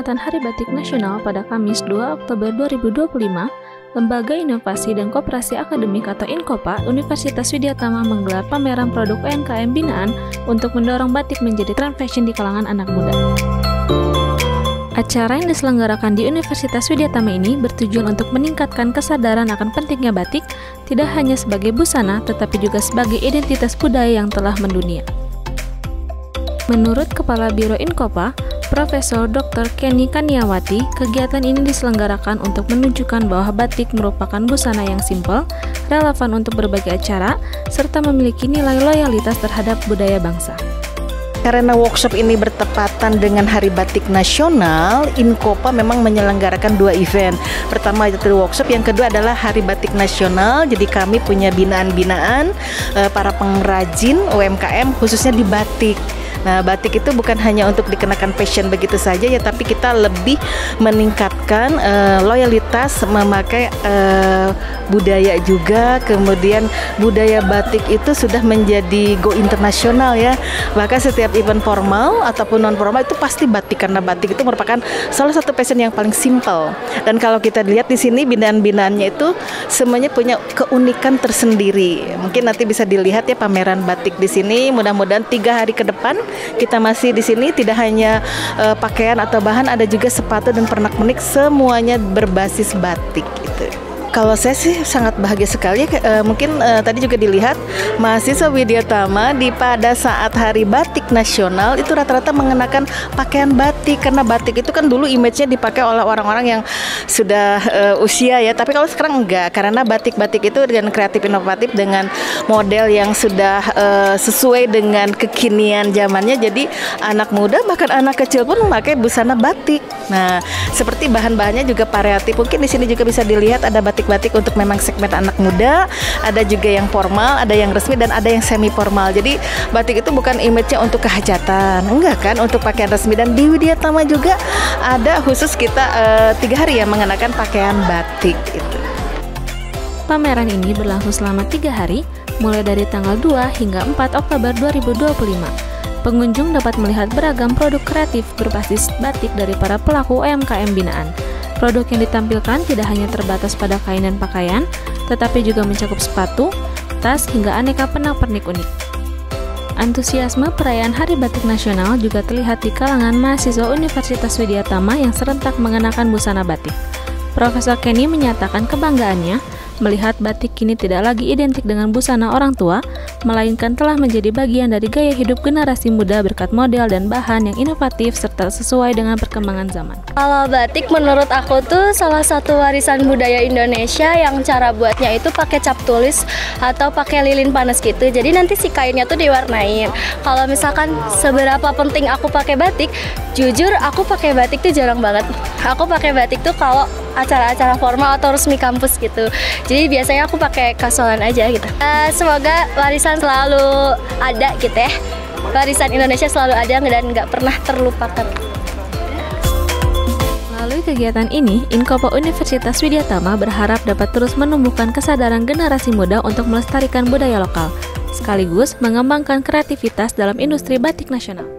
peringatan Hari Batik Nasional pada Kamis 2 Oktober 2025, Lembaga Inovasi dan Koperasi Akademik atau INKOPA Universitas Widyatama menggelar pameran produk UMKM binaan untuk mendorong batik menjadi tren fashion di kalangan anak muda. Acara yang diselenggarakan di Universitas Widyatama ini bertujuan untuk meningkatkan kesadaran akan pentingnya batik, tidak hanya sebagai busana, tetapi juga sebagai identitas budaya yang telah mendunia. Menurut Kepala Biro INKOPA, Profesor Dr. Kenny Kaniawati, kegiatan ini diselenggarakan untuk menunjukkan bahwa batik merupakan busana yang simpel, relevan untuk berbagai acara, serta memiliki nilai loyalitas terhadap budaya bangsa. Karena workshop ini bertepatan dengan Hari Batik Nasional, INKOPA memang menyelenggarakan 2 event. Pertama itu workshop, yang kedua adalah Hari Batik Nasional. Jadi kami punya binaan-binaan para pengrajin UMKM khususnya di batik. Nah, batik itu bukan hanya untuk dikenakan fashion begitu saja ya, tapi kita lebih meningkatkan loyalitas memakai budaya juga. Kemudian budaya batik itu sudah menjadi go internasional ya. Bahkan setiap event formal ataupun non formal itu pasti batik, karena batik itu merupakan salah satu fashion yang paling simpel. Dan kalau kita lihat di sini binaan-binaannya itu semuanya punya keunikan tersendiri. Mungkin nanti bisa dilihat ya pameran batik di sini. Mudah-mudahan 3 hari ke depan kita masih di sini, tidak hanya pakaian atau bahan, ada juga sepatu dan pernak-pernik, semuanya berbasis batik gitu. Kalau saya sih sangat bahagia sekali ya. Mungkin tadi juga dilihat mahasiswa Widyatama pada saat Hari Batik Nasional itu rata-rata mengenakan pakaian batik, karena batik itu kan dulu image-nya dipakai oleh orang-orang yang sudah usia ya. Tapi kalau sekarang enggak, karena batik-batik itu dengan kreatif inovatif, dengan model yang sudah sesuai dengan kekinian zamannya. Jadi anak muda bahkan anak kecil pun memakai busana batik. Nah, seperti bahan-bahannya juga variatif. Mungkin di sini juga bisa dilihat ada batik-batik untuk memang segmen anak muda, ada juga yang formal, ada yang resmi, dan ada yang semi formal. Jadi batik itu bukan image-nya untuk kehajatan, enggak kan, untuk pakaian resmi. Dan di Widyatama juga ada khusus kita 3 hari ya mengenakan pakaian batik itu. Pameran ini berlangsung selama 3 hari, mulai dari tanggal 2 hingga 4 Oktober 2025. Pengunjung dapat melihat beragam produk kreatif berbasis batik dari para pelaku UMKM binaan. Produk yang ditampilkan tidak hanya terbatas pada kain dan pakaian, tetapi juga mencakup sepatu, tas, hingga aneka pernak-pernik unik. Antusiasme perayaan Hari Batik Nasional juga terlihat di kalangan mahasiswa Universitas Widyatama yang serentak mengenakan busana batik. Profesor Kenny menyatakan kebanggaannya melihat batik kini tidak lagi identik dengan busana orang tua, melainkan telah menjadi bagian dari gaya hidup generasi muda berkat model dan bahan yang inovatif serta sesuai dengan perkembangan zaman. Kalau batik menurut aku tuh salah satu warisan budaya Indonesia yang cara buatnya itu pakai cap tulis atau pakai lilin panas gitu. Jadi nanti si kainnya tuh diwarnain. Kalau misalkan seberapa penting aku pakai batik, jujur aku pakai batik tuh jarang banget. Aku pakai batik tuh kalau acara-acara formal atau resmi kampus gitu. Jadi biasanya aku pakai kasualan aja gitu. Semoga warisan selalu ada gitu ya. Warisan Indonesia selalu ada dan nggak pernah terlupakan. Melalui kegiatan ini, INKOPA Universitas Widyatama berharap dapat terus menumbuhkan kesadaran generasi muda untuk melestarikan budaya lokal, sekaligus mengembangkan kreativitas dalam industri batik nasional.